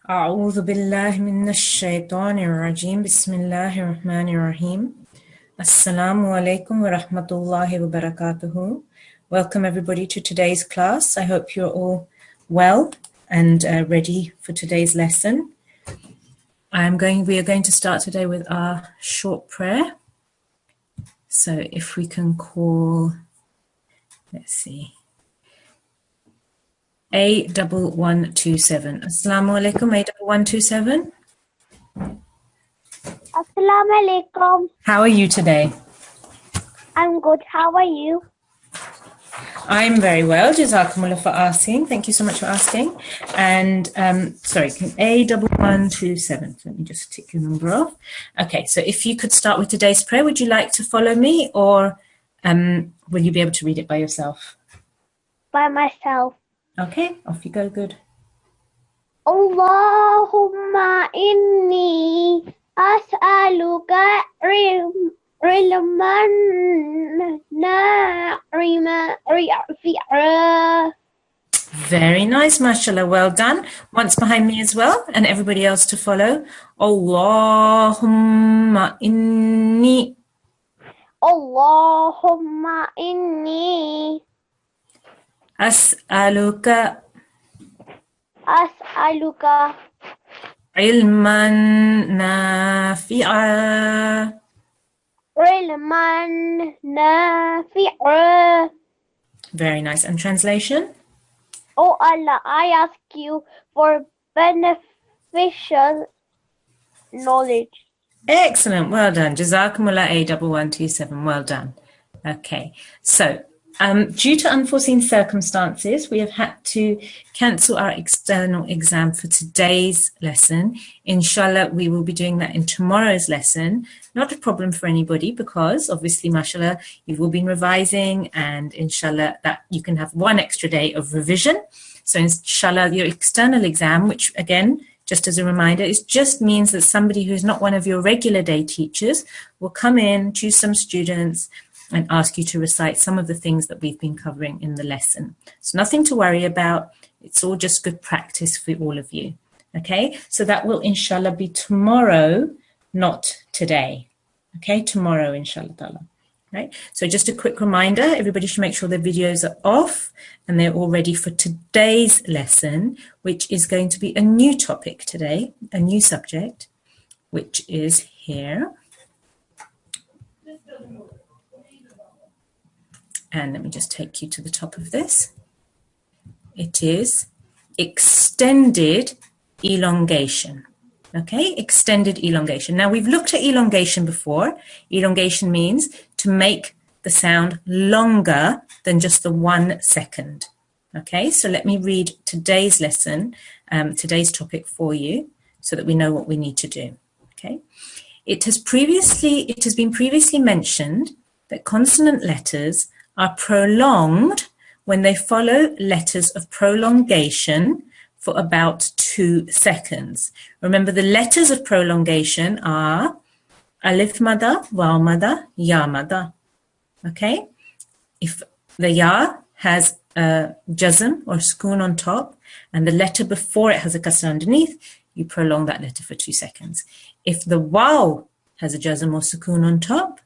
أعوذ بالله من الشيطان الرجيم بسم الله الرحمن الرحيم Assalamu alaikum wa rahmatullahi wa barakatuhu. Welcome everybody to today's class. I hope you're all well and ready for today's lesson. We are going to start today with our short prayer. So if we can call, let's see, A1127. Assalamu alaikum, A1127. Assalamu alaikum. How are you today? I'm good. How are you? I'm very well. Jazakumullah for asking. Thank you so much for asking. And sorry, A1127. Let me just tick your number off. Okay, so if you could start with today's prayer, would you like to follow me, or will you be able to read it by yourself? By myself. Okay, off you go. Good. Allahumma inni as'aluka ilman nafi'a. Very nice, mashallah. Well done. Once behind me as well, and everybody else to follow. Allahumma inni. Allahumma inni As'aluka ilman nafi'a. ilman nafi'a. Very nice. And translation? Oh Allah, I ask you for beneficial knowledge. Excellent. Well done. Jazakumullah A1127. Well done. Okay. So, due to unforeseen circumstances, we have had to cancel our external exam for today's lesson. Inshallah, we will be doing that in tomorrow's lesson. Not a problem for anybody because obviously, mashallah, you've all been revising, and inshallah that you can have one extra day of revision. So inshallah, your external exam, which again, just as a reminder, it just means that somebody who's not one of your regular day teachers will come in, choose some students, and ask you to recite some of the things that we've been covering in the lesson. So nothing to worry about. It's all just good practice for all of you. Okay, so that will inshallah be tomorrow, not today. Okay, tomorrow inshallah ta'ala. Right, so just a quick reminder, everybody should make sure their videos are off and they're all ready for today's lesson, which is going to be a new topic today, a new subject, which is here. And let me just take you to the top of this. It is extended elongation. Okay, extended elongation. Now, we've looked at elongation before. Elongation means to make the sound longer than just the 1 second. Okay, so let me read today's lesson, today's topic for you so that we know what we need to do. Okay, it has been previously mentioned that consonant letters are prolonged when they follow letters of prolongation for about 2 seconds. Remember, the letters of prolongation are alif mada, waw mada, ya mada. Okay? If the ya has a jazm or sukoon on top and the letter before it has a kasra underneath, you prolong that letter for 2 seconds. If the waw has a jazm or sukoon on top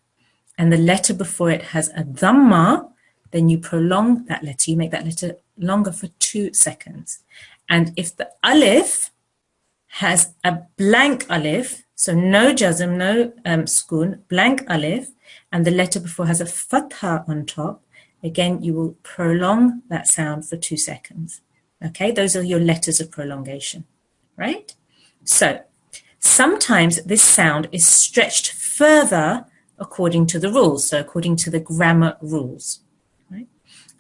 and the letter before it has a dhamma, then you prolong that letter. You make that letter longer for 2 seconds. And if the alif has a blank alif, so no jazm, no sukoon, blank alif, and the letter before has a fatha on top, again, you will prolong that sound for 2 seconds. Okay, those are your letters of prolongation, right? So sometimes this sound is stretched further according to the rules, so according to the grammar rules. Right?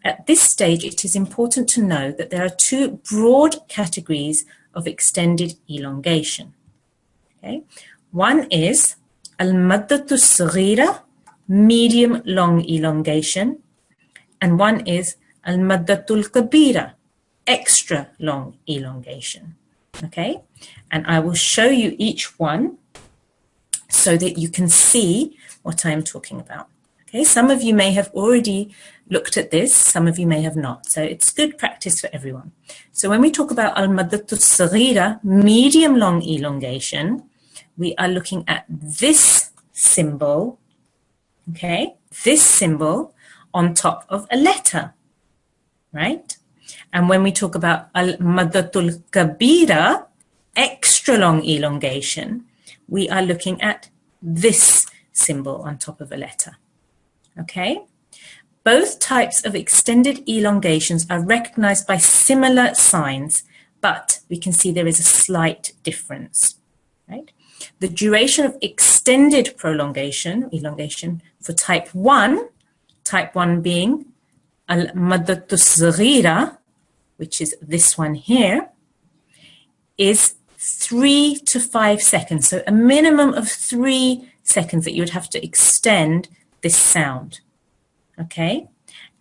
At this stage, it is important to know that there are 2 broad categories of extended elongation. Okay? One is al-maddatu saghira, medium long elongation, and one is al-maddatul kabira, extra long elongation. Okay? And I will show you each one so that you can see what I'm talking about. Okay, some of you may have already looked at this, some of you may have not. So it's good practice for everyone. So when we talk about al-maddatu as-saghira, medium long elongation, we are looking at this symbol, okay, this symbol on top of a letter, right? And when we talk about al-maddatul kabira, extra long elongation, we are looking at this symbol on top of a letter. Okay? Both types of extended elongations are recognized by similar signs, but we can see there is a slight difference, right? The duration of extended elongation for type 1 being al-maddatu as-saghira, which is this one here, is 3 to 5 seconds. So a minimum of 3 seconds that you would have to extend this sound. Okay?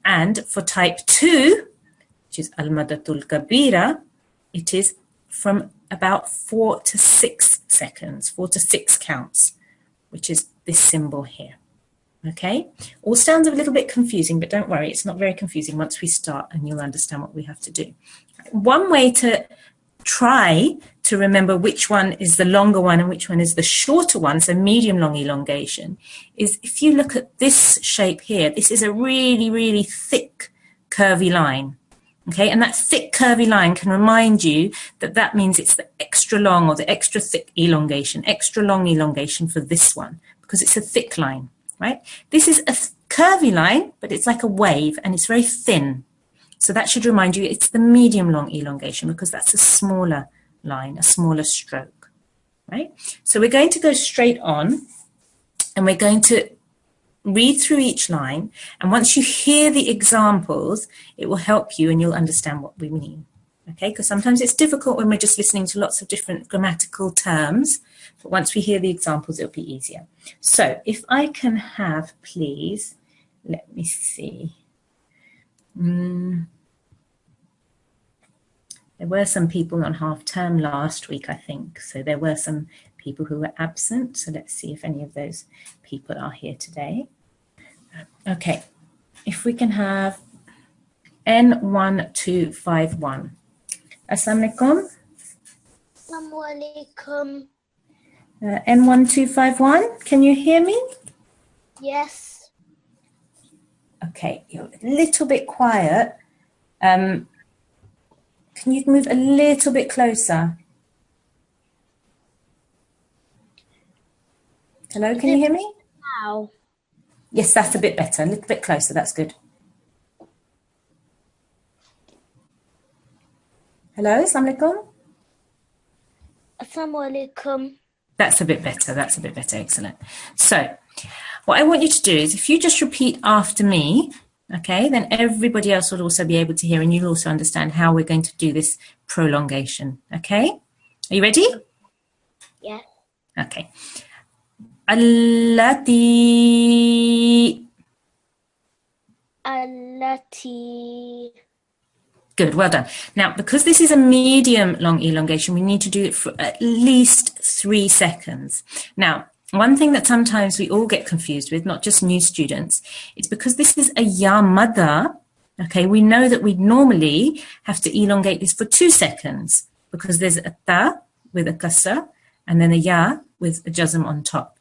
And for type 2, which is al-maddatul kabira, it is from about 4 to 6 seconds, 4 to 6 counts, which is this symbol here. Okay? All sounds a little bit confusing, but don't worry, it's not very confusing once we start and you'll understand what we have to do. One way to try to remember which one is the longer one and which one is the shorter one, so medium long elongation, is if you look at this shape here, this is a really, really thick curvy line. Okay, and that thick curvy line can remind you that that means it's the extra long or the extra thick elongation, extra long elongation for this one, because it's a thick line, right? This is a curvy line, but it's like a wave and it's very thin. So that should remind you it's the medium long elongation because that's a smaller line, a smaller stroke, right? So we're going to go straight on and we're going to read through each line. And once you hear the examples, it will help you and you'll understand what we mean. Okay, because sometimes it's difficult when we're just listening to lots of different grammatical terms. But once we hear the examples, it'll be easier. So if I can have, please, let me see. There were some people on half term last week, I think. So there were some people who were absent. So let's see if any of those people are here today. Okay, if we can have N1251. Assalamu alaikum. Assalamu alaikum. N1251, can you hear me? Yes. Okay, you're a little bit quiet. Can you move a little bit closer? Hello, can you hear me? Now. Yes, that's a bit better. A little bit closer, that's good. Hello, assalamu alaikum. Assalamu alaikum. That's a bit better, excellent. So, what I want you to do is if you just repeat after me, okay, then everybody else will also be able to hear and you'll also understand how we're going to do this prolongation, okay? Are you ready? Yes. Okay. Allati. Allati. Good, well done. Now, because this is a medium long elongation, we need to do it for at least 3 seconds. Now, one thing that sometimes we all get confused with, not just new students, is because this is a ya madda, okay, we know that we normally have to elongate this for 2 seconds because there's a ta with a kasra and then a ya with a jazm on top.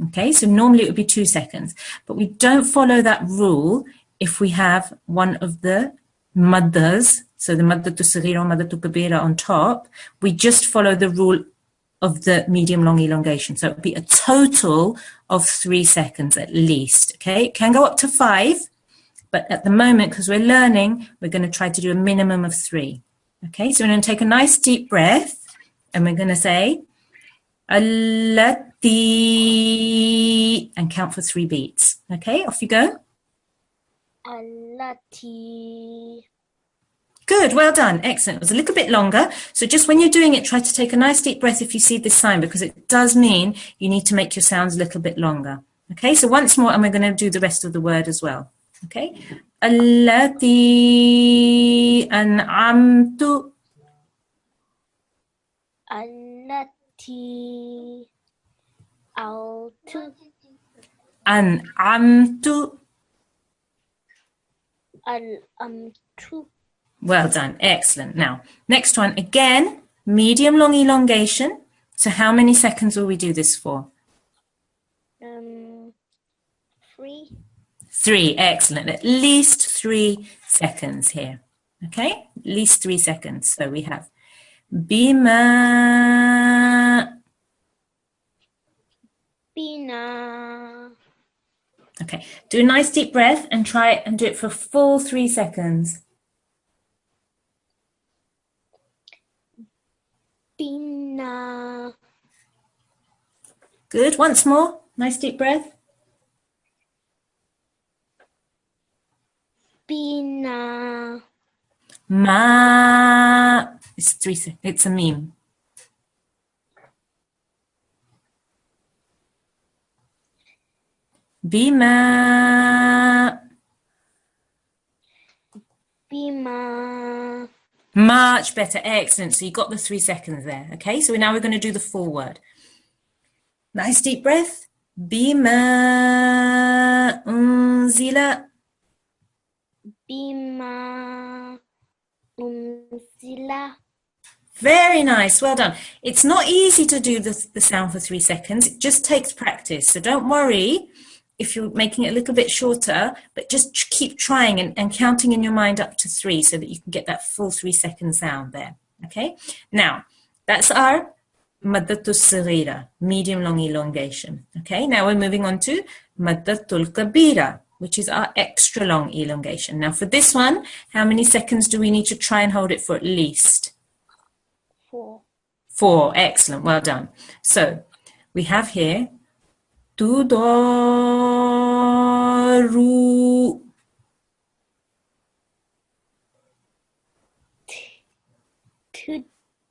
Okay, so normally it would be 2 seconds, but we don't follow that rule if we have one of the maddas, so the maddatu saghira or maddatu kabira on top. We just follow the rule of the medium long elongation. So it would be a total of 3 seconds at least. Okay, it can go up to 5, but at the moment, because we're learning, we're going to try to do a minimum of 3. Okay, so we're going to take a nice deep breath and we're going to say Allati and count for 3 beats. Okay, off you go. Allati. Good, well done, excellent. It was a little bit longer. So just when you're doing it, try to take a nice deep breath if you see this sign, because it does mean you need to make your sounds a little bit longer. Okay, so once more, and we're going to do the rest of the word as well. Okay, Allati an'amtu. Allati. Altu. أنعمت. الأمت. Well done. Excellent. Now, next one. Again, medium long elongation. So how many seconds will we do this for? 3. 3. Excellent. At least 3 seconds here. Okay? At least 3 seconds. So we have بما. بنا. Okay. Do a nice deep breath and try it and do it for full 3 seconds. بنا. Good. Once more. Nice deep breath. بنا. Ma. It's 3 seconds. It's a meme. بما. بما. Much better. Excellent. So you got the 3 seconds there. Okay. So now we're going to do the full word. Nice deep breath. بما أنزل. بما أنزل. Very nice. Well done. It's not easy to do the sound for 3 seconds. It just takes practice. So don't worry if you're making it a little bit shorter, but just keep trying and counting in your mind up to 3 so that you can get that full 3 second sound there. Okay. Now, that's our maddatul saghira, medium long elongation. Okay. Now we're moving on to maddatul kabira, which is our extra long elongation. Now for this one, how many seconds do we need to try and hold it for at least? 4. 4. Excellent. Well done. So we have here tudaru.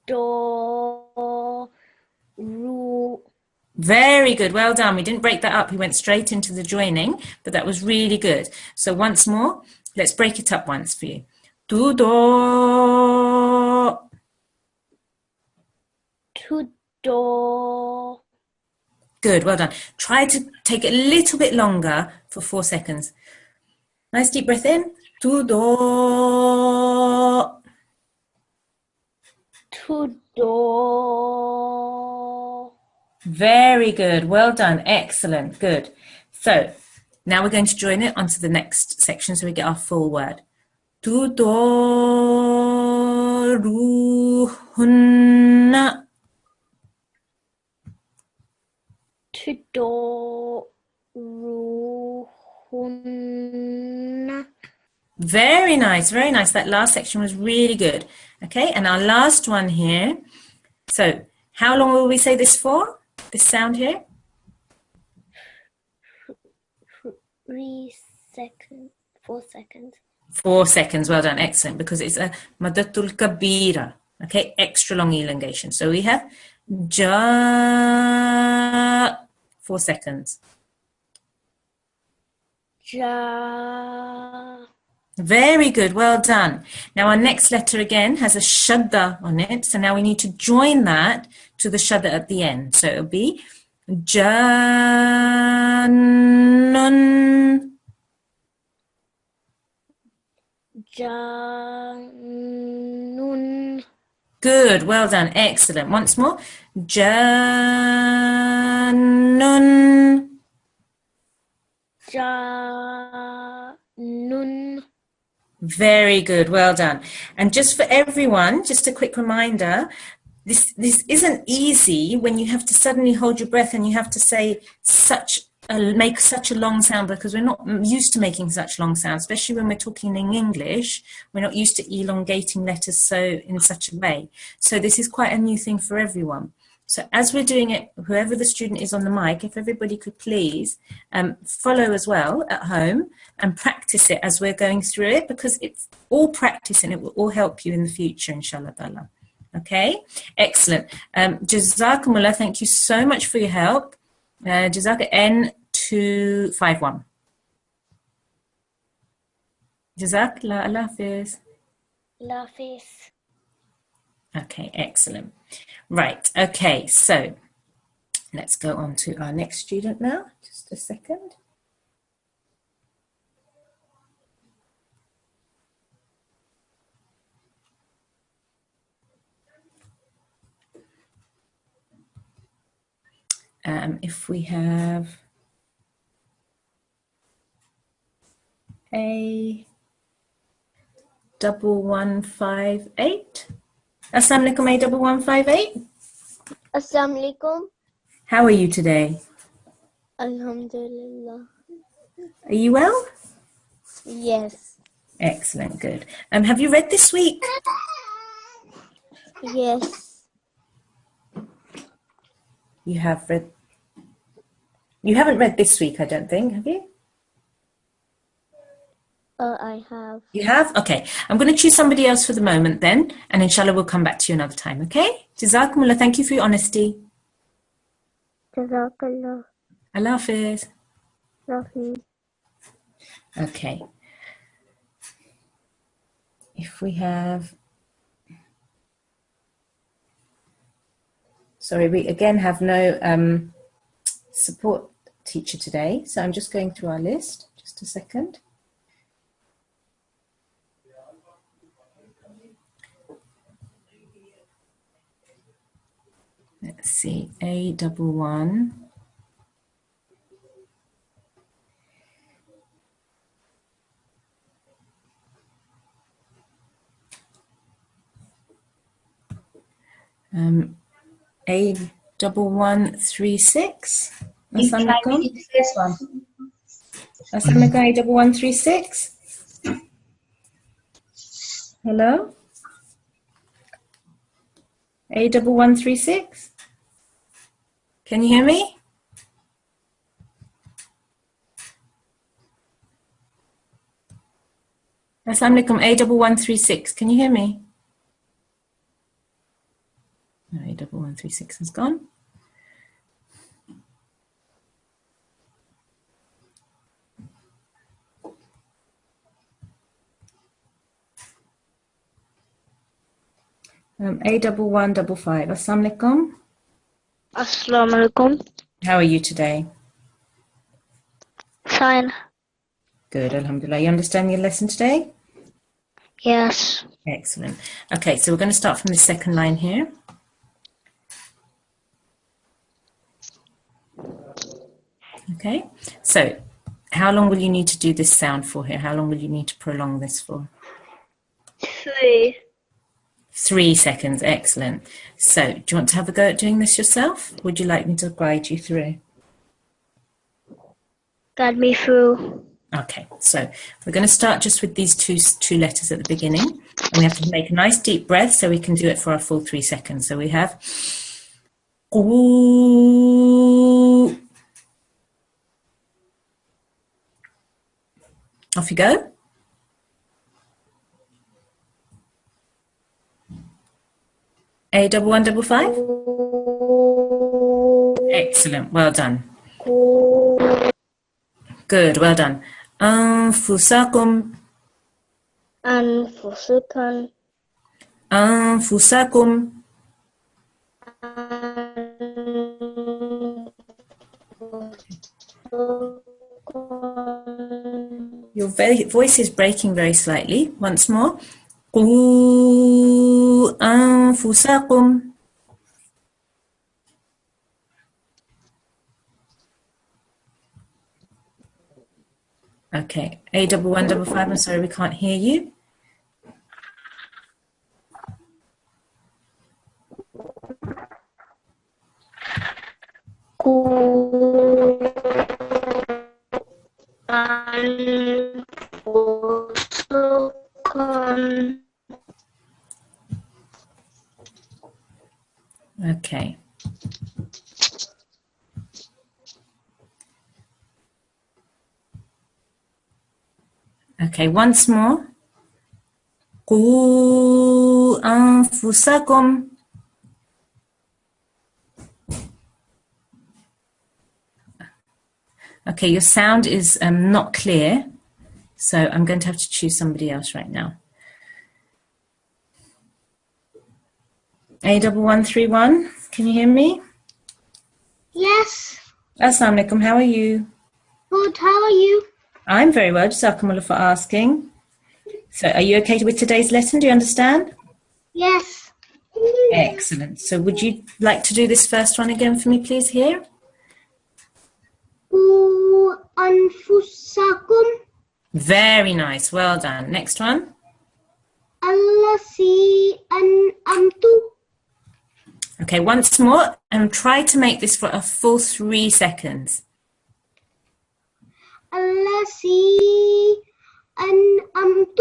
Tudoru. Very good. Well done. We didn't break that up. We went straight into the joining, but that was really good. So once more, let's break it up once for you. Tudo. Tudo. Good. Well done. Try to take it a little bit longer for 4 seconds. Nice deep breath in. Tudo. Tudo. Very good. Well done. Excellent. Good. So now we're going to join it onto the next section so we get our full word. Tudoruhunna. Tudoruhunna. Very nice. Very nice. That last section was really good. Okay. And our last one here. So how long will we say this for? This sound here? 3 seconds. 4 seconds. 4 seconds. Well done. Excellent. Because it's a maddatul kabira. Okay. Extra long elongation. So we have ja. 4 seconds. Ja. Very good. Well done. Now our next letter again has a shadda on it. So now we need to join that to the shadda at the end. So it'll be Jannun. Jannun. Good. Well done. Excellent. Once more. Jannun. Jannun. Very good. Well done. And just for everyone, just a quick reminder, this isn't easy when you have to suddenly hold your breath and you have to say make such a long sound, because we're not used to making such long sounds, especially when we're talking in English. We're not used to elongating letters in such a way. So this is quite a new thing for everyone. So as we're doing it, whoever the student is on the mic, if everybody could please follow as well at home and practice it as we're going through it, because it's all practice and it will all help you in the future, inshallah ta'ala. Okay, excellent. Jazakumullah, thank you so much for your help. Jazak N251. Jazak, Allah Hafiz. Allah Hafiz. Okay, excellent. Right, okay, so let's go on to our next student now. Just a second. if we have A1158. Assalamu alaikum, A1158. Assalamu alaikum. How are you today? Alhamdulillah. Are you well? Yes. Excellent, good. Have you read this week? Yes. You have read. You haven't read this week, I don't think, have you? I have. You have? Okay. I'm going to choose somebody else for the moment then, and inshallah we'll come back to you another time, okay? Jazakumullah, thank you for your honesty. Jazakallah. Allah Hafiz. Rafi. Okay. If we have... Sorry, we again have no support teacher today, so I'm just going through our list. Just a second. Let's see, A11. A1136. Assalamualaikum. Assalamualaikum, A1136. Hello? A1136. Can you hear me? Assalamualaikum, A1136. Can you hear me? No, A1136 is gone. A1155. Assalamualaikum. Assalamu alaikum. How are you today? Fine. Good, alhamdulillah. You understand your lesson today? Yes. Excellent. Okay, so we're going to start from the second line here. Okay, so how long will you need to do this sound for here? How long will you need to prolong this for? 3. 3 seconds, excellent. So do you want to have a go at doing this yourself? Would you like me to guide you through? Guide me through. Okay, so we're going to start just with these two letters at the beginning. And we have to make a nice deep breath so we can do it for our full 3 seconds. So we have... Ooh. Off you go. A1155. Excellent, well done. Good, well done. Anfusakum. Anfusukan. Anfusakum. Your voice is breaking very slightly. Once more. Qu anfusakum. Okay, A1155, I'm sorry we can't hear you. Okay. Okay, once more. Qu anfusakum. Okay, your sound is not clear, so I'm going to have to choose somebody else right now. A1131, can you hear me? Yes. Assalamu alaikum, how are you? Good, how are you? I'm very well, jazakumullah for asking. So are you okay with today's lesson? Do you understand? Yes. Excellent. So would you like to do this first one again for me, please, here? أنفسكم Very nice. Well done. Next one. الذي أنعمت Okay, once more, and try to make this for a full 3 seconds. الذي أنعمت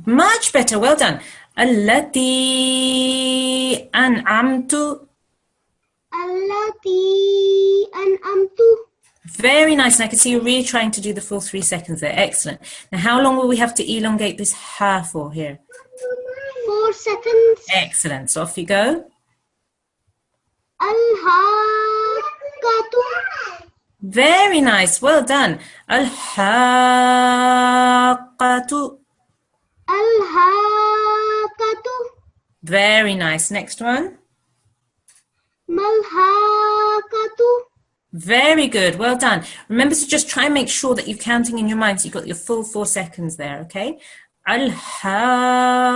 Much better. Well done. التي أنعمت. التي أنعمت. Very nice. And I can see you're really trying to do the full 3 seconds there. Excellent. Now, how long will we have to elongate this ha for here? 4 seconds. Excellent. So off you go. الحاقة. Very nice. Well done. الحاقة. الحاقة. Very nice. Next one. ما الحاقة. Very good. Well done. Remember to just try and make sure that you're counting in your mind so you've got your full 4 seconds there, okay? الحاقة.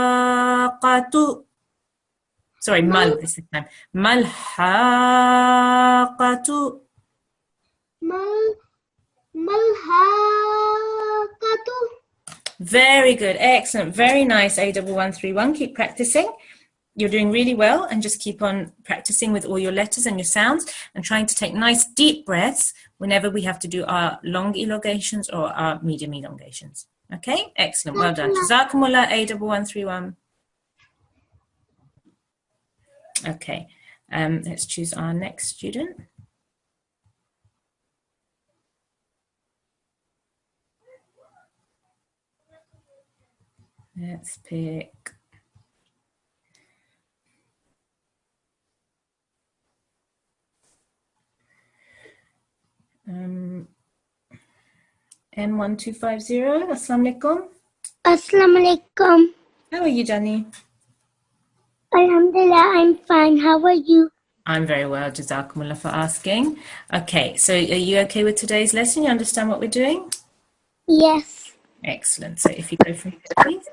Sorry, mal this time. ما الحاقة. ما الحاقة. Very good. Excellent. Very nice, A1131. Keep practicing. You're doing really well, and just keep on practicing with all your letters and your sounds and trying to take nice deep breaths whenever we have to do our long elongations or our medium elongations. Okay? Excellent. Well done. Jazakumullah, A1131. Okay. Let's choose our next student. Let's pick M1250. Assalamu alaikum. Assalamu alaikum. How are you, Jani? Alhamdulillah, I'm fine. How are you? I'm very well, Jazakumullah for asking. Okay, so are you okay with today's lesson? You understand what we're doing? Yes. Excellent. So if you go from here, please.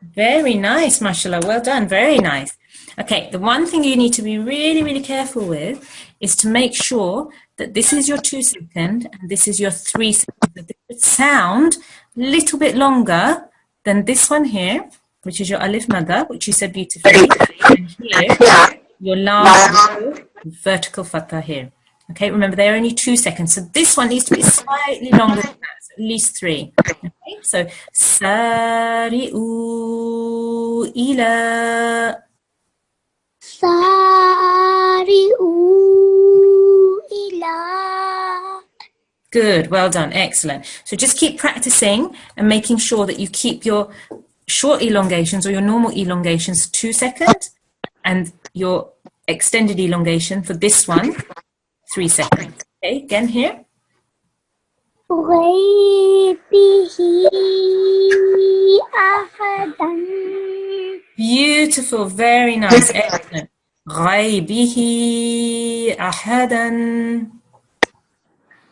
Very nice, mashallah. Well done. Very nice. Okay, the one thing you need to be really, really careful with is to make sure that this is your 2 second and this is your 3 second. That it would sound a little bit longer than this one here, which is your alif madda, which you said beautifully. And here, your last vertical fatha here. Okay, remember they're only 2 seconds. So this one needs to be slightly longer than that, so at least 3. Okay, so sari'u ila. Sari'u ila. Good, well done, excellent. So just keep practicing and making sure that you keep your short elongations or your normal elongations 2 seconds and your extended elongation for this one 3 seconds. Okay, again here. Beautiful, very nice, excellent. غيبه أحدا.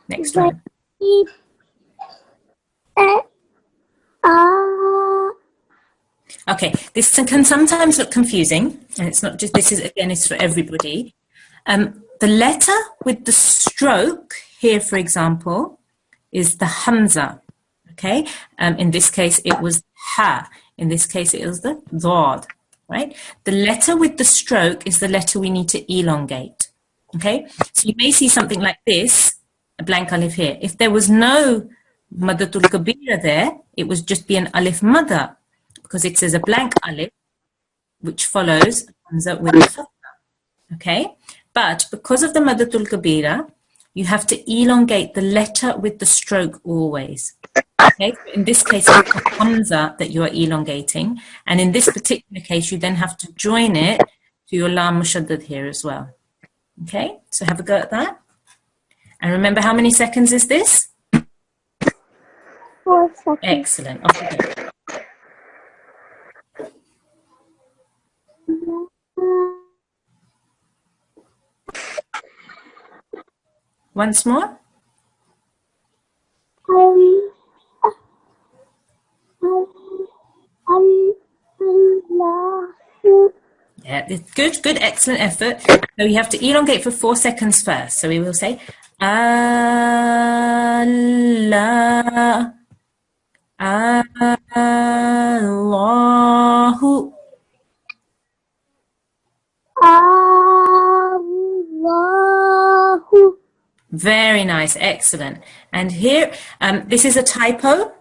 Next one. Okay, this can sometimes look confusing, and it's not just, this is, again, it's for everybody. The letter with the stroke here, for example, is the hamza, okay? In this case, it was ha. In this case, it was the dad, right? The letter with the stroke is the letter we need to elongate, okay? So you may see something like this, a blank alif here. If there was no maddatul kabira there, it would just be an alif madda, because it says a blank alif, which follows hamza with the fatha, okay? But because of the maddatul kabira, you have to elongate the letter with the stroke always. Okay, so in this case, it's the hamza that you are elongating, and in this particular case, you then have to join it to your lam mushaddad here as well. Okay, so have a go at that. And remember, how many seconds is this? 4 seconds. Excellent. Off you go. Once more. Yeah, good, excellent effort. So you have to elongate for 4 seconds first. So we will say Allah, Allahu. Allahu. Very nice, excellent. And here, this is a typo.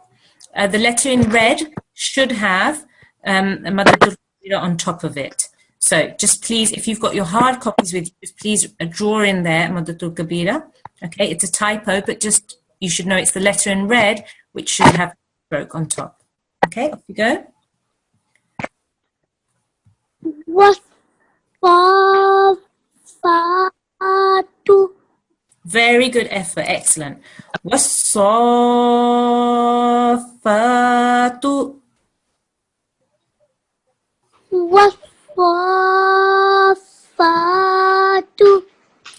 The letter in red should have a Mother Turkira on top of it. So just please, if you've got your hard copies with you, please draw in there Mother Turkira. Okay, it's a typo, but just you should know it's the letter in red which should have a stroke on top. Okay, off you go. Wasfatu. Very good effort, excellent. Wasafatu. Wasfatu.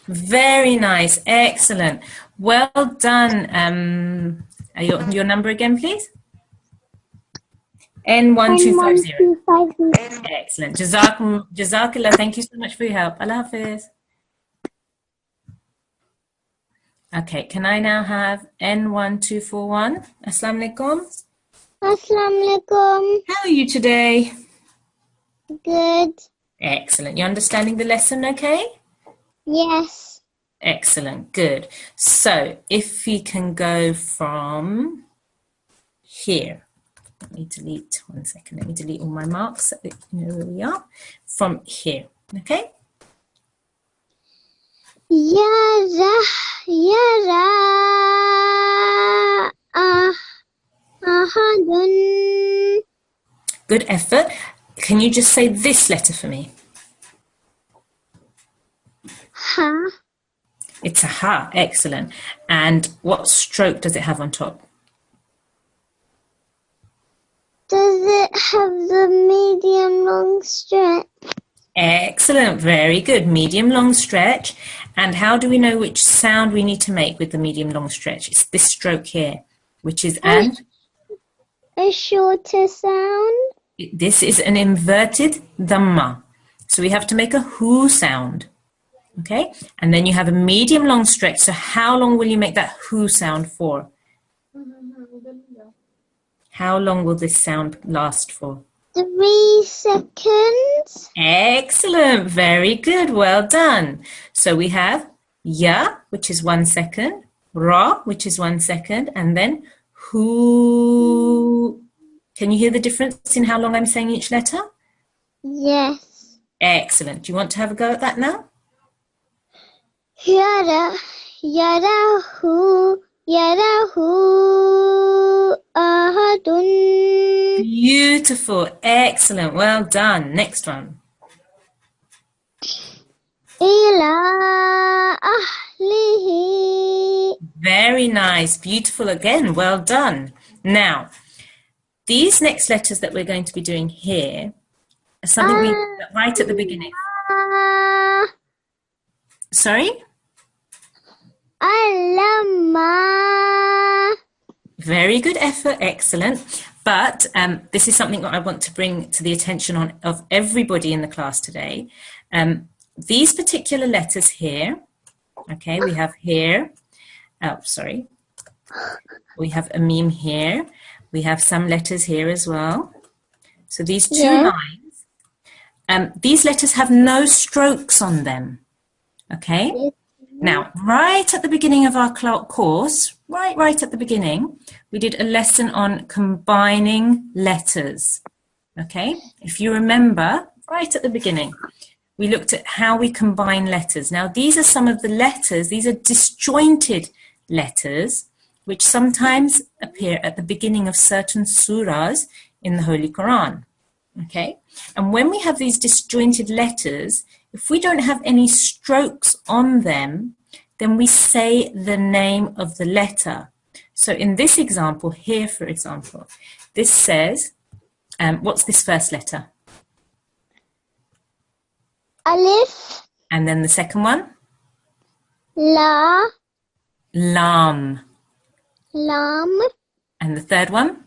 Very nice, excellent. Well done. Your number again, please? N1250. Excellent. Jazakallah. Thank you so much for your help. Allah Hafiz. Okay, can I now have N1241? Assalamu alaikum. Assalamu alaikum. How are you today? Good. Excellent. You're understanding the lesson okay? Yes. Excellent. Good. So if we can go from here. Let me delete, one second. Let me delete all my marks so that you know where we are. From here. Okay? Yara ahadun. Good effort. Can you just say this letter for me? Ha. It's a ha. Excellent. And what stroke does it have on top? Does it have the medium long stretch? Excellent. Very good. Medium long stretch. And how do we know which sound we need to make with the medium long stretch? It's this stroke here, which is an... A shorter sound? This is an inverted dhamma. So we have to make a hu sound. Okay? And then you have a medium long stretch. So how long will you make that hu sound for? How long will this sound last for? 3 seconds. Excellent. Very good. Well done. So we have ya, which is 1 second, ra, which is 1 second, and then hu. Can you hear the difference in how long I'm saying each letter? Yes. Excellent. Do you want to have a go at that now? Yara, yarahu, ahadun. Beautiful. Excellent. Well done. Next one. Ila ahlihi. Very nice. Beautiful again. Well done. Now, these next letters that we're going to be doing here are something we right at the beginning. Sorry? Alama. Very good effort. Excellent. But this is something that I want to bring to the attention of everybody in the class today. These particular letters here, okay, we have here, oh, sorry. We have a meme here. We have some letters here as well. So these two lines, these letters have no strokes on them, okay? Now, right at the beginning of our course, right at the beginning, we did a lesson on combining letters, okay? If you remember, right at the beginning, we looked at how we combine letters. Now, these are some of the letters, these are disjointed letters, which sometimes appear at the beginning of certain surahs in the Holy Quran, okay? And when we have these disjointed letters, if we don't have any strokes on them, then we say the name of the letter. So in this example here, for example, this says, what's this first letter? Alif. And then the second one? La. Lam. Lam. And the third one?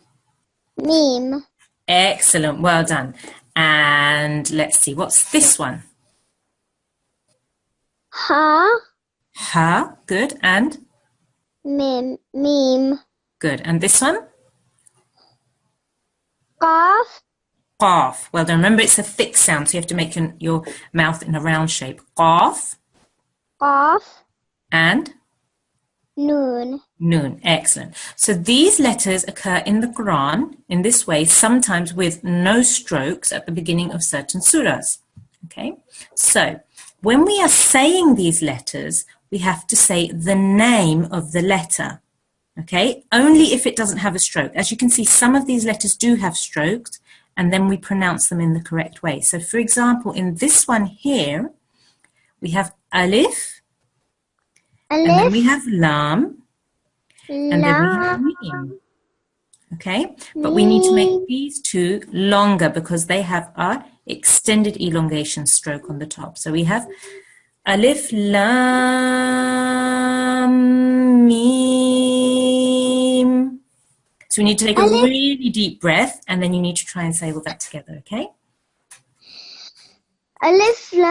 Mim. Excellent, well done. And let's see, what's this one? Ha. Ha, good. And? Meme. Good. And this one? Qaf. Qaf. Well done. Remember, it's a thick sound, so you have to make your mouth in a round shape. Qaf. Qaf. And? Noon. Noon. Excellent. So these letters occur in the Quran in this way, sometimes with no strokes at the beginning of certain surahs. Okay? So when we are saying these letters, we have to say the name of the letter. Okay? Only if it doesn't have a stroke. As you can see, some of these letters do have strokes, and then we pronounce them in the correct way. So for example, in this one here, we have alif, and then we have lam, and then we have mim. Okay? But we need to make these two longer because they have our extended elongation stroke on the top. So we have alif, lam, mim. So we need to take a really deep breath, and then you need to try and say all that together, okay? Alif, lam,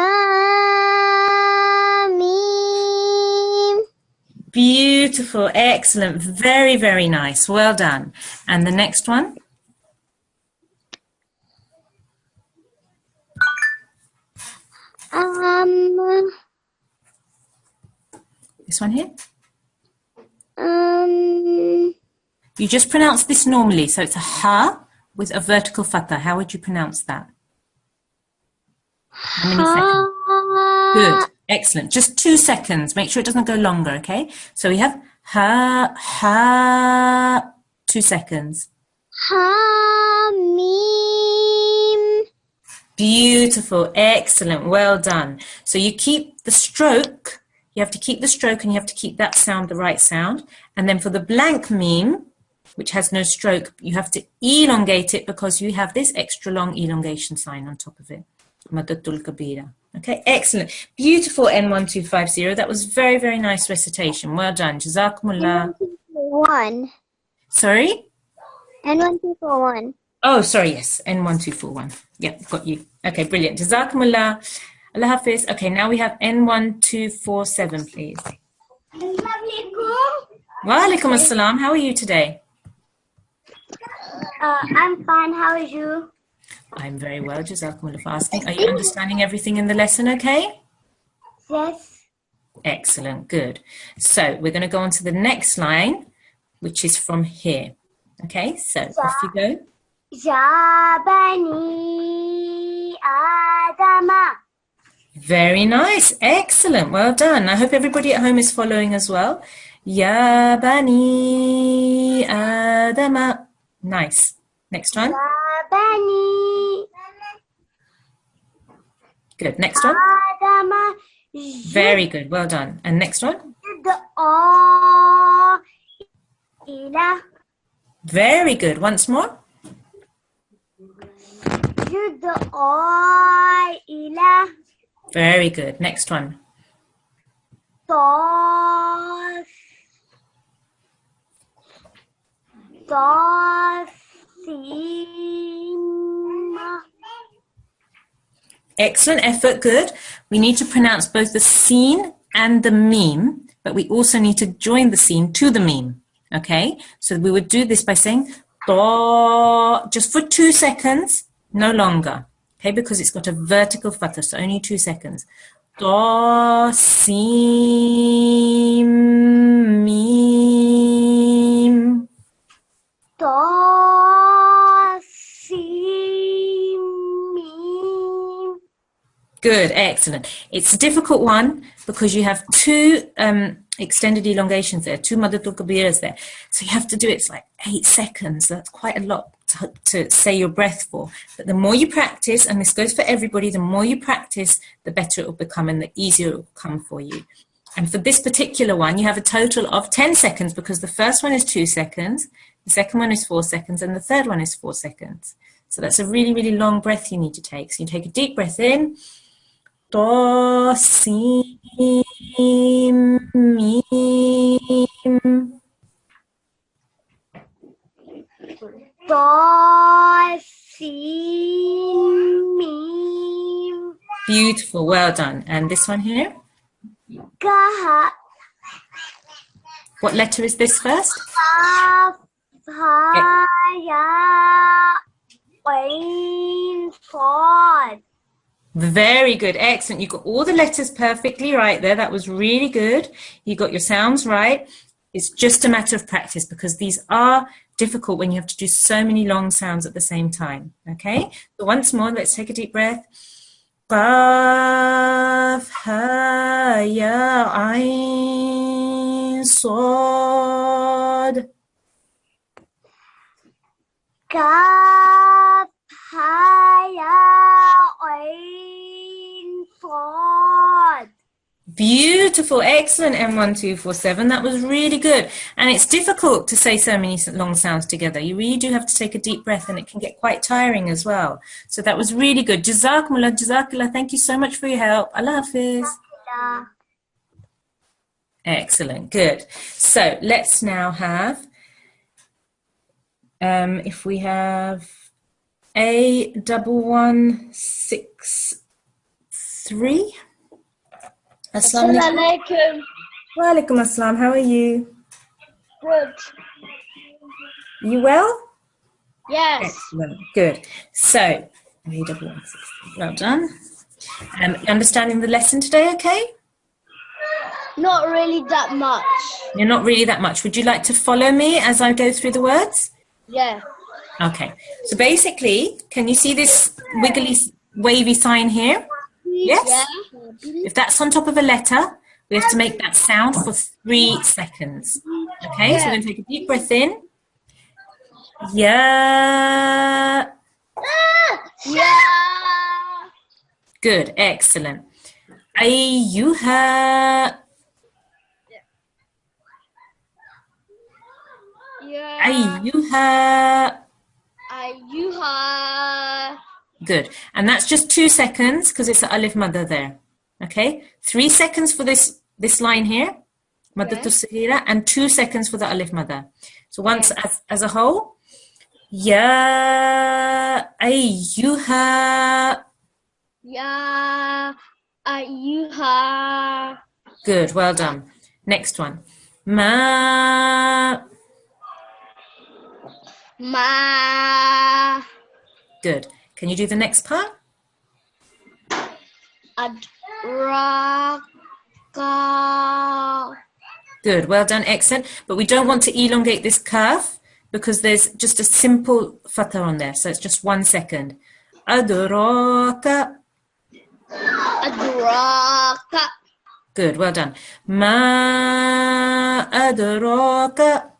mim. Beautiful, excellent, very, very nice, well done. And the next one? This one here? You just pronounce this normally, so it's a ha with a vertical fatha. How would you pronounce that? How many seconds? Good, excellent. Just 2 seconds. Make sure it doesn't go longer, okay? So we have ha, ha, 2 seconds. Ha, mim. Beautiful, excellent, well done. So you keep the stroke, you have to keep the stroke and you have to keep that sound the right sound. And then for the blank meme, which has no stroke, you have to elongate it because you have this extra long elongation sign on top of it. Maddatul kabira. Okay, excellent. Beautiful N1250. That was very, very nice recitation. Well done. Jazakumullah. N1241. Sorry? N1241. Oh, sorry, yes. N1241. Yeah, got you. Okay, brilliant. Jazakumullah. Allah Hafiz. Okay, now we have N1247, please. Wa alaikum assalam. How are you today? I'm fine. How are you? I'm very well. Jazakumullah for asking. Are you understanding everything in the lesson okay? Yes. Excellent. Good. So we're going to go on to the next line, which is from here. Okay, so off you go. Ya bani Adama. Very nice. Excellent. Well done. I hope everybody at home is following as well. Ya bani Adama. Nice. Next one. Ya bani Good. Next one. Adama. Very good. Well done. And next one. Ila. Very good. Once more. Ila. Very good. Next one. Excellent effort. Good. We need to pronounce both the seen and the meme, but we also need to join the seen to the meme. Okay? So we would do this by saying ta, just for 2 seconds, no longer. Okay? Because it's got a vertical fatha, so only 2 seconds. Ta, sin, meme. Ta, sin, meme. Good, excellent. It's a difficult one because you have 2 extended elongations there, 2 maddatul kabiras there. So you have to do it, it's like 8 seconds. That's quite a lot to say your breath for. But the more you practice, and this goes for everybody, the more you practice, the better it will become and the easier it will come for you. And for this particular one, you have a total of 10 seconds because the first one is 2 seconds, the second one is 4 seconds, and the third one is 4 seconds. So that's a really, really long breath you need to take. So you take a deep breath in. Ta, sin, mim. Ta, sin, Beautiful. Well done. And this one here? Ka. What letter is this first? Kaf. Ha. Ya. Ain. Sad. Very good. Excellent. You got all the letters perfectly right there. That was really good. You got your sounds right. It's just a matter of practice because these are difficult when you have to do so many long sounds at the same time. Okay? So once more, let's take a deep breath. Qaf, ha, ya, ain, sad. Kaf. Ha. Ya. Ain. Sad. Beautiful, excellent, M1247. That was really good. And it's difficult to say so many long sounds together. You really do have to take a deep breath and it can get quite tiring as well. So that was really good. Jazakumullah, Jazakallah. Thank you so much for your help. Allah Hafiz. Excellent, good. So let's now have, if we have A1163. Assalamu Alaikum. Wa alaikum assalam. How are you? Good. You well? Yes. Excellent. Good. So, A1163. Well done. Understanding the lesson today, okay? Not really that much. You're not really that much. Would you like to follow me as I go through the words? Yeah. Okay. So basically, can you see this wiggly, wavy sign here? Yes? Yeah. If that's on top of a letter, we have to make that sound for 3 seconds. Okay, so we're going to take a deep breath in. Yeah. Yeah. Good, excellent. Ayyuha. Yeah. Ayyuha. Ayuha. Good. And that's just 2 seconds because it's the alif madda there. Okay? 3 seconds for this line here, maddatul sahira, and 2 seconds for the alif madda. So once as a whole. Ya ayyuha. Ya. Ayuha. Good, well done. Next one. Ma. Ma. Good. Can you do the next part? Adraka. Good, well done, excellent. But we don't want to elongate this curve because there's just a simple fatha on there. So it's just 1 second. Adraka. Adraka. Good, well done. Ma adraka.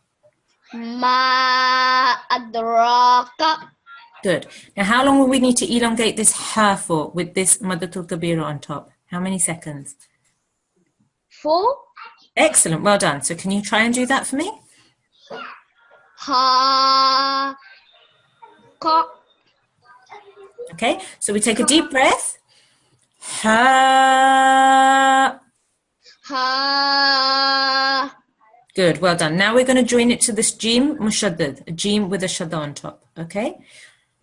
Ma adraka. Good. Now, how long will we need to elongate this ha for with this maddatul kabira on top? How many seconds? 4. Excellent. Well done. So can you try and do that for me? Ha. Ka. Okay. So we take a deep breath. Ha. Ha. Good. Well done. Now we're going to join it to this jim mushaddad, a jim with a shadda on top. Okay.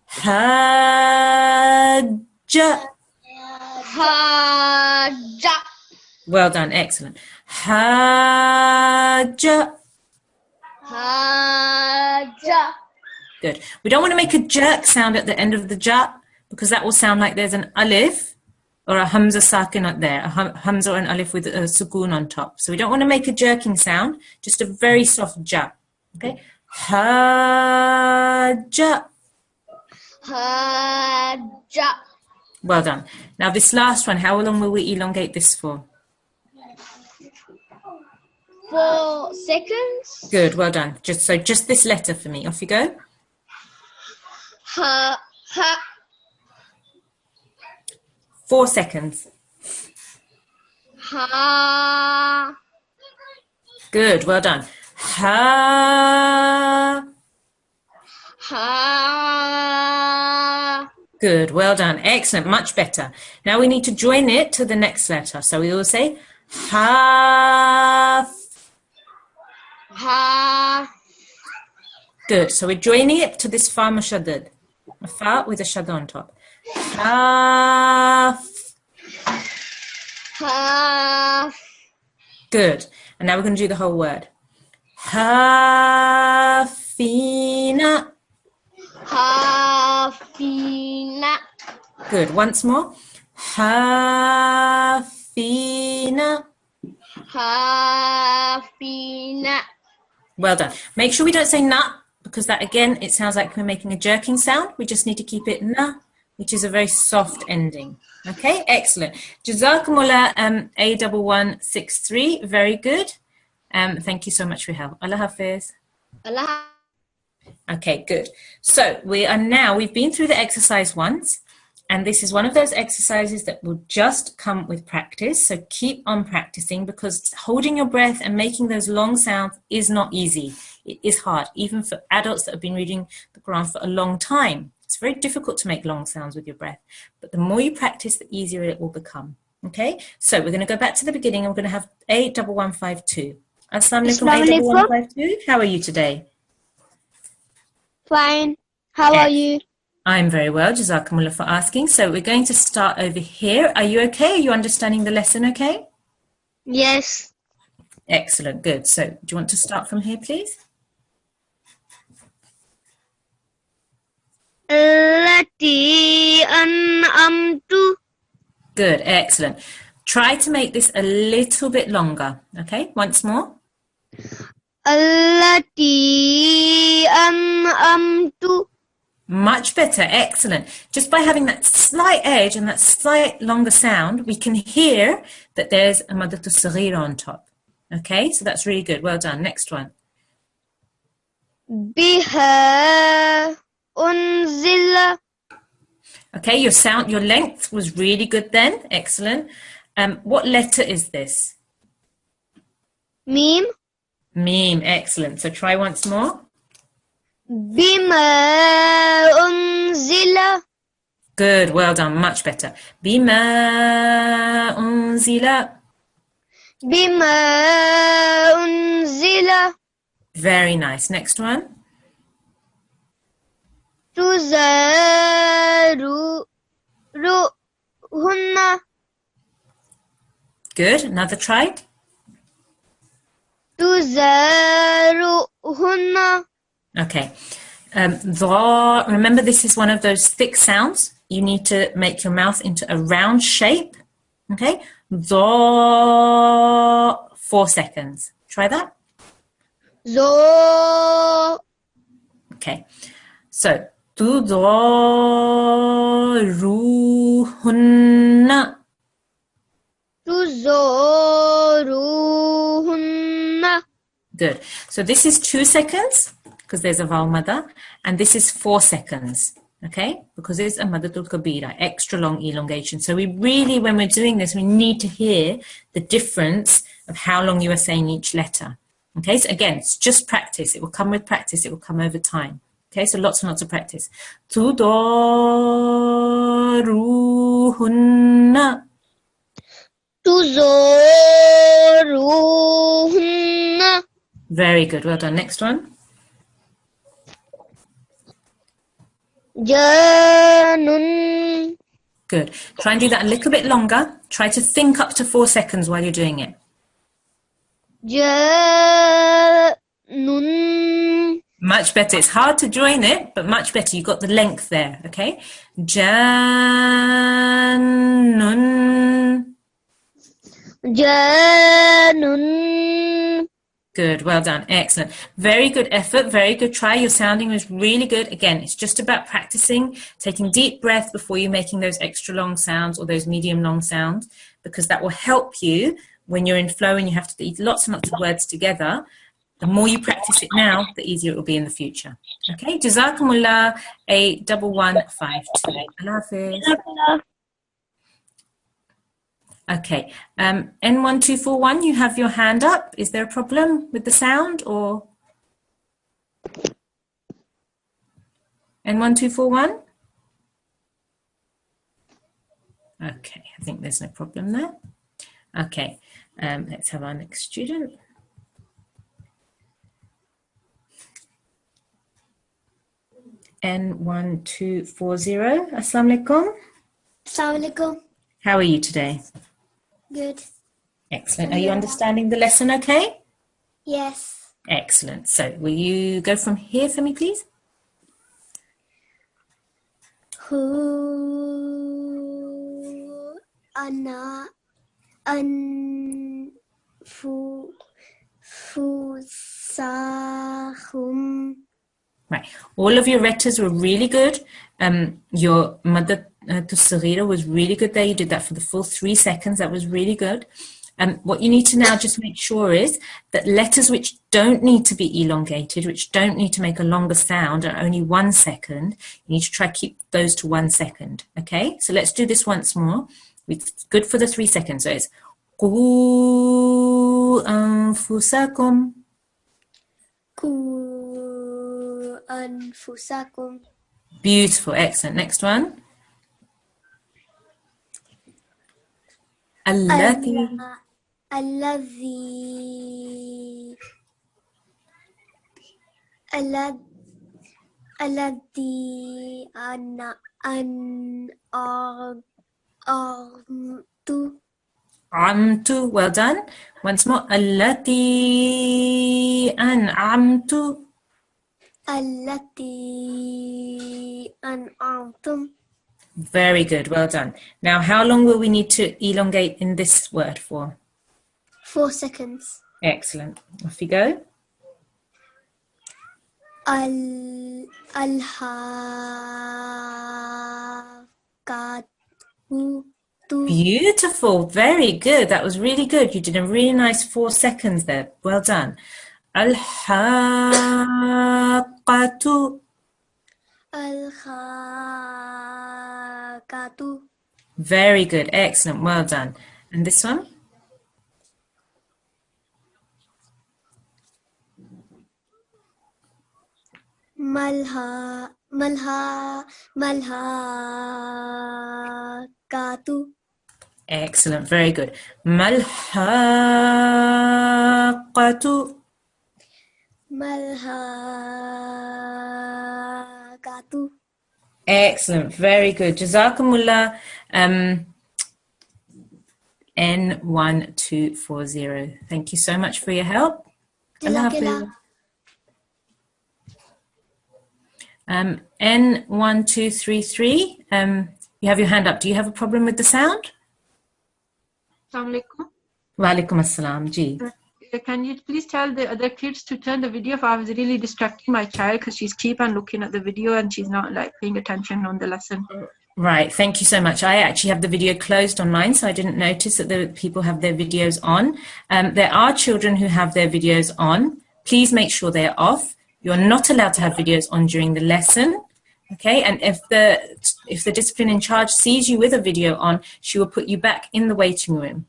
Hajja. Haja. Well done. Excellent. Hajja. Haja. Good. We don't want to make a jerk sound at the end of the ja because that will sound like there's an alif or a hamza sakin up there, a hamza or an alif with a sukoon on top. So we don't want to make a jerking sound, just a very soft ja. Okay. Hajja. Haja. Well done. Now this last one, how long will we elongate this for? 4 seconds. Good. Well done. Just this letter for me. Off you go. Ha. Ha. 4 seconds. Ha. Good. Well done. Ha. Ha. Good. Well done. Excellent. Much better. Now we need to join it to the next letter. So we will say ha. Ha. Good. So we're joining it to this fa mushaddad. A fa with a shadda on top. Ha. Half. Good. And now we're going to do the whole word. Hafina. Hafina. Good. Once more. Hafina. Hafina. Well done. Make sure we don't say na, because that again, it sounds like we're making a jerking sound. We just need to keep it na, which is a very soft ending. Okay, excellent. Jazakumullah A1163. Very good. Thank you so much for your help. Allah Hafiz. Allah. Okay, good. So we've been through the exercise once, and this is one of those exercises that will just come with practice. So keep on practicing, because holding your breath and making those long sounds is not easy. It is hard, even for adults that have been reading the Quran for a long time. It's very difficult to make long sounds with your breath, but the more you practice, the easier it will become. Okay, so we're going to go back to the beginning, and we're going to have A1152. Assalamu alaikum, A1152. How are you today? Fine. How are you? I'm very well, Jazakumullah for asking. So we're going to start over here. Are you okay? Are you understanding the lesson okay? Yes. Excellent, good. So do you want to start from here, please? Allati an'amtu. Good, excellent. Try to make this a little bit longer, okay? Once more. Allati an'amtu. Much better, excellent. Just by having that slight edge and that slight longer sound, we can hear that there's a madatu saghira on top. Okay, so that's really good. Well done. Next one. Biha unzila. Okay, your length was really good then. Excellent. What letter is this? Mim. Meme, excellent. So try once more. Bima unzila. Good, well done, much better. Bima unzila. Bima unzila. Very nice. Next one. Tuzaru ruhunna. Good, another try. Tuzaruhunna. Okay. Remember, this is one of those thick sounds. You need to make your mouth into a round shape. Okay. 4 seconds. Try that. Zo. Okay. So, tuzaruhunna. Tuzaruhunna. Good. So this is 2 seconds because there's a vowel mother, and this is 4 seconds, okay? Because it's a madatul kabira, extra long elongation. So we really, when we're doing this, we need to hear the difference of how long you are saying each letter. Okay, so again, it's just practice. It will come with practice. It will come over time. Okay, so lots and lots of practice. Tudaruhunna. Tuzaruhunna. Very good. Well done. Next one. Janun. Good. Try and do that a little bit longer. Try to think up to 4 seconds while you're doing it. Janun. Much better. It's hard to join it, but much better. You've got the length there, okay? Janun. Janun. Good. Well done. Excellent. Very good effort. Very good try. Your sounding was really good. Again, it's just about practicing, taking deep breath before you're making those extra long sounds or those medium long sounds, because that will help you when you're in flow and you have to eat lots and lots of words together. The more you practice it now, the easier it will be in the future. Okay? Jazakumullah A1152. Allah Hafiz. Okay. N1241, you have your hand up. Is there a problem with the sound or? N1241? Okay, I think there's no problem there. Okay, let's have our next student. N1240. Assalamu alaikum. Assalamu alaikum. How are you today? Good. Excellent. Are you understanding the lesson okay? Yes. Excellent. So will you go from here for me, please? Hu ana an fu fusahum. Right. All of your letters were really good. Your mother, Tusarira, was really good there. You did that for the full 3 seconds. That was really good. What you need to now just make sure is that letters which don't need to be elongated, which don't need to make a longer sound, are only 1 second. You need to try to keep those to 1 second. Okay? So let's do this once more. It's good for the 3 seconds. So it's Qu anfusakum. Ku anfusakum. Beautiful. Excellent. Next one. Allati. Alladhi an'amtu. Amtu. Well done. Once more. Allati an'amtu. Allati an'amtum. Very good. Well done. Now, how long will we need to elongate in this word for? 4 seconds. Excellent. Off you go. Al-haqatu. Beautiful. Very good. That was really good. You did a really nice 4 seconds there. Well done. Al-haqatu. Al-haqatu. Very good. Excellent. Well done. And this one? Malhaqatu. Excellent. Very good. Malhaqatu. Malhaqatu. Excellent. Very good. Jazakumullah. N1240. Thank you so much for your help. Allah Hafiz. N1233. You have your hand up. Do you have a problem with the sound? Assalamu alaikum. Wa alaikum assalam. Ji. Can you please tell the other kids to turn the video off? I was really distracting my child because she's keep on looking at the video and she's not like paying attention on the lesson. Right. Thank you so much. I actually have the video closed on mine, so I didn't notice that the people have their videos on. There are children who have their videos on. Please make sure they're off. You're not allowed to have videos on during the lesson. Okay, and if the discipline in charge sees you with a video on, she will put you back in the waiting room.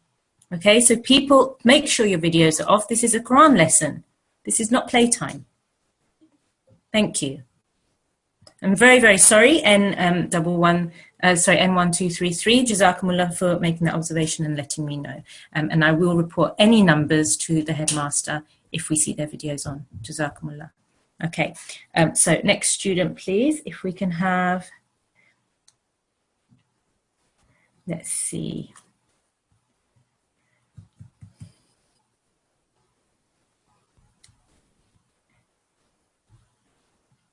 Okay, so people, make sure your videos are off. This is a Quran lesson. This is not playtime. Thank you. I'm very, very sorry, N1233. Jazakumullah for making that observation and letting me know. And I will report any numbers to the headmaster if we see their videos on. Jazakumullah. Okay, so next student, please, if we can have, let's see.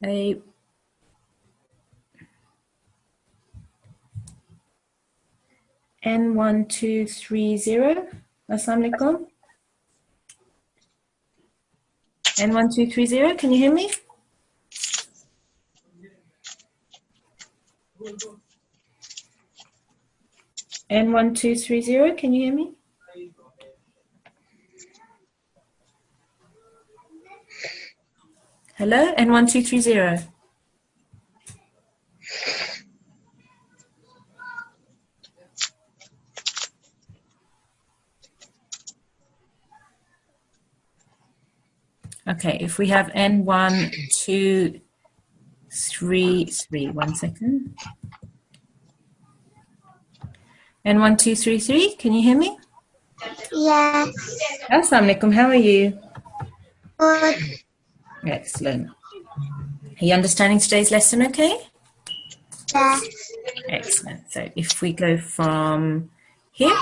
N1230. Assalamu alaikum. N1230, can you hear me? N1230, can you hear me? Hello, N1230. Okay, if we have N1233, 1 second. N1233, can you hear me? Yes. Assalamu alaikum, how are you? Good. Excellent. Are you understanding today's lesson okay? Yes. Excellent. So if we go from here,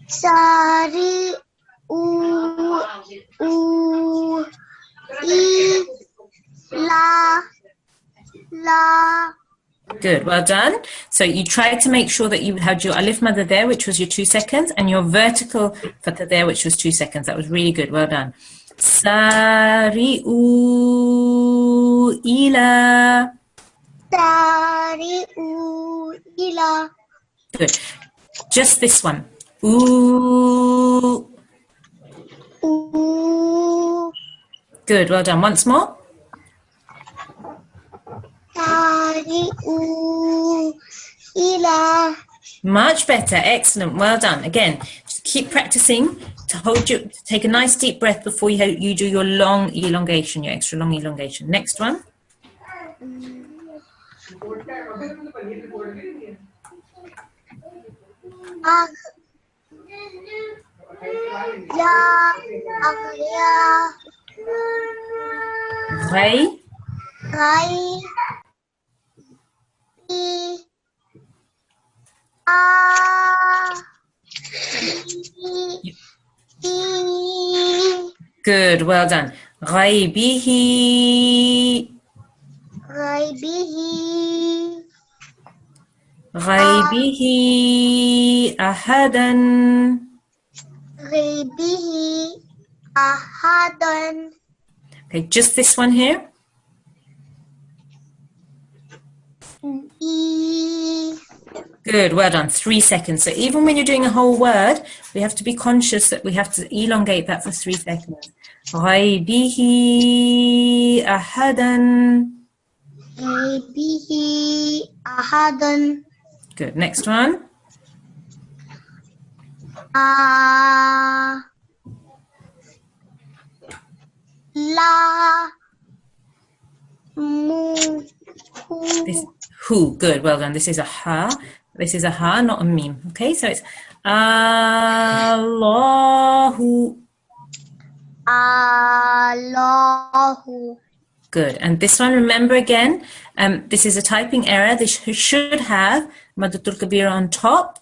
Sari u I la. good, well done. So you tried to make sure that you had your alif madda there, which was your 2 seconds, and your vertical fatha there, which was 2 seconds. That was really good. Well done. Sari'u ila. Sari u ila. Good. Just this one. Ooh. U. Good. Well done. Once more. Sari u ila. Much better. Excellent. Well done. Again, just keep practicing to hold you. Take a nice deep breath before you do your long elongation, your extra long elongation. Next one. Ghay. Gai. I. I. Good. Well done. Ghaybihi. Ghaibihi. Ghaybihi ahadan. Ghaibihi. Ahadan. Okay, just this one here. I. Good, well done. 3 seconds. So even when you're doing a whole word, we have to be conscious that we have to elongate that for 3 seconds. Ghaybihi ahadan. Ghaibihi. Ahadan. Good. Next one. La. Mu. This who. Good. Well done. This is a ha. This is a ha, not a meme. Okay, so it's Allahu. Allahu. Good. And this one, remember again, this is a typing error. This should have Maddatul Kabira on top.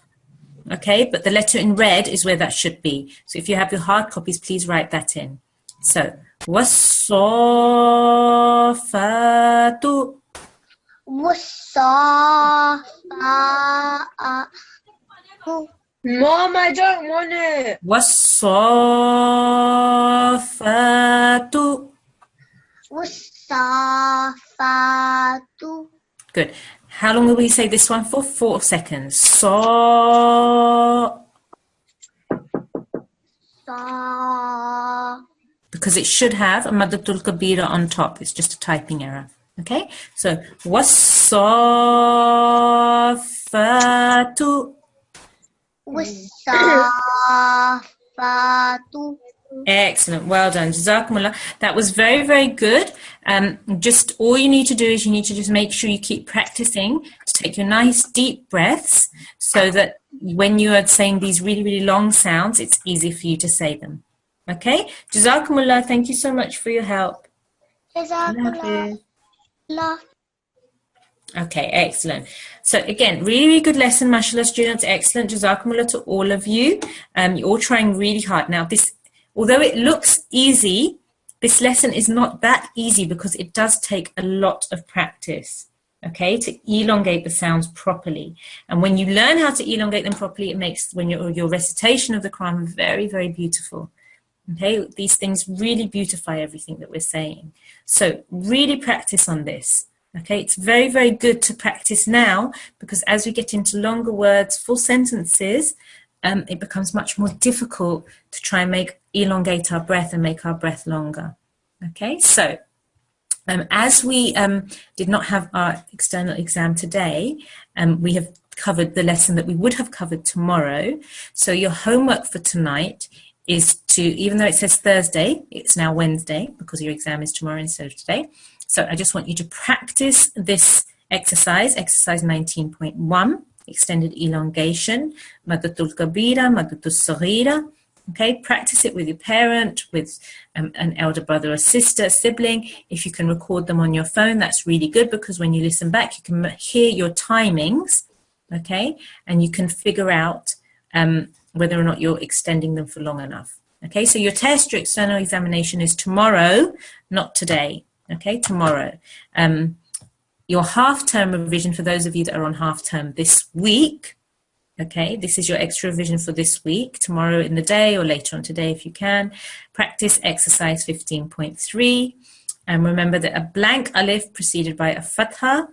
Okay, but the letter in red is where that should be. So if you have your hard copies, please write that in. So, was-safatu. Mom, I don't want it. Was-safatu. Wasafatu. Good. How long will we say this one for? 4 seconds. Because it should have a Maddatul Kabira on top. It's just a typing error. Okay? So, was-safatu. Wasafatu. Excellent. Well done. Jazakumullah. That was very, very good. Just all you need to do is you need to just make sure you keep practicing to take your nice deep breaths so that when you are saying these really, really long sounds, it's easy for you to say them. Okay? Jazakumullah. Thank you so much for your help. Jazakallah. Okay, excellent. So again, really, really good lesson, mashallah students. Excellent. Jazakumullah to all of you. You're all trying really hard. Now this, although it looks easy, this lesson is not that easy because it does take a lot of practice, okay, to elongate the sounds properly. And when you learn how to elongate them properly, it makes when your recitation of the Quran very, very beautiful. Okay, these things really beautify everything that we're saying. So really practice on this. Okay, it's very, very good to practice now because as we get into longer words, full sentences, it becomes much more difficult to try and elongate our breath and make our breath longer. Okay, so as we did not have our external exam today, we have covered the lesson that we would have covered tomorrow. So your homework for tonight is to, even though it says Thursday, it's now Wednesday because your exam is tomorrow instead of today. So I just want you to practice this exercise 19.1, extended elongation, Maddatul Kabira, Maddatul Saghira, Okay, practice it with your parent, with an elder brother or sister, sibling. If you can record them on your phone, that's really good, because when you listen back, you can hear your timings, okay, and you can figure out whether or not you're extending them for long enough. Okay, so your test, your external examination is tomorrow, not today. Okay, tomorrow. Your half-term revision, for those of you that are on half-term this week, okay, this is your extra revision for this week, tomorrow in the day or later on today if you can. Practice exercise 15.3. And remember that a blank alif preceded by a fatha,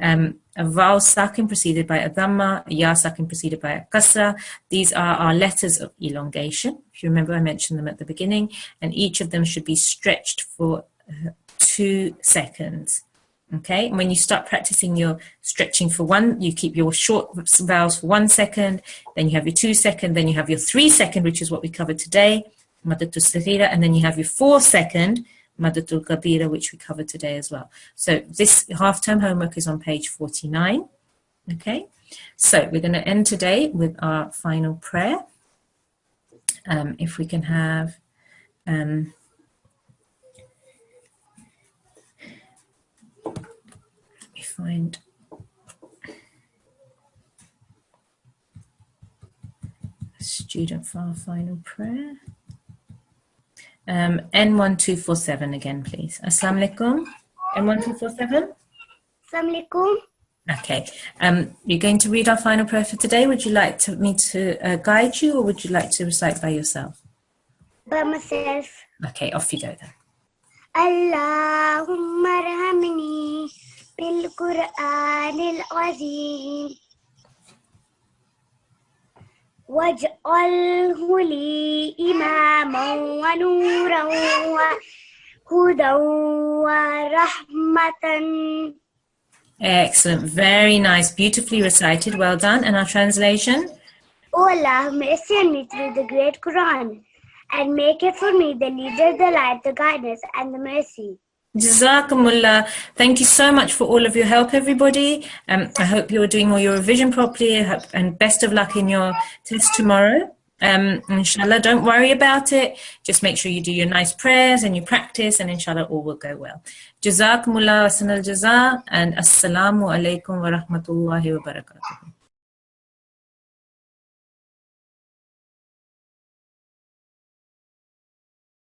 a vowel sakin preceded by a dhamma, a ya sakin preceded by a kasra. These are our letters of elongation. If you remember, I mentioned them at the beginning, and each of them should be stretched for 2 seconds. Okay, and when you start practicing your stretching for one, you keep your short vowels for 1 second, then you have your 2 second, then you have your 3 second, which is what we covered today, maddatul saghira, and then you have your 4 second, maddatul kabira, which we covered today as well. So this half-term homework is on page 49. Okay, so we're going to end today with our final prayer. If we can have find a student for our final prayer. N1247 again, please. Assalamu alaikum. N1247. Assalamu alaikum. Okay. You're going to read our final prayer for today. Would you like me to guide you, or would you like to recite by yourself? By myself. Okay, off you go then. Allahumma arhamni bil Qur'anil azim waj'alhu li imaman wa nuran wa hudan wa rahmatan. Excellent. Very nice. Beautifully recited. Well done. And our translation? O Allah, mercy on me through the great Quran, and make it for me the leader, the light, the guidance, and the mercy. Jazakumullah. Thank you so much for all of your help, everybody. I hope you're doing all your revision properly, and best of luck in your test tomorrow. Inshallah, don't worry about it. Just make sure you do your nice prayers and you practice, and inshallah all will go well. Jazakumullah wa sanal jaza, and assalamu alaikum wa rahmatullahi wa barakatuh.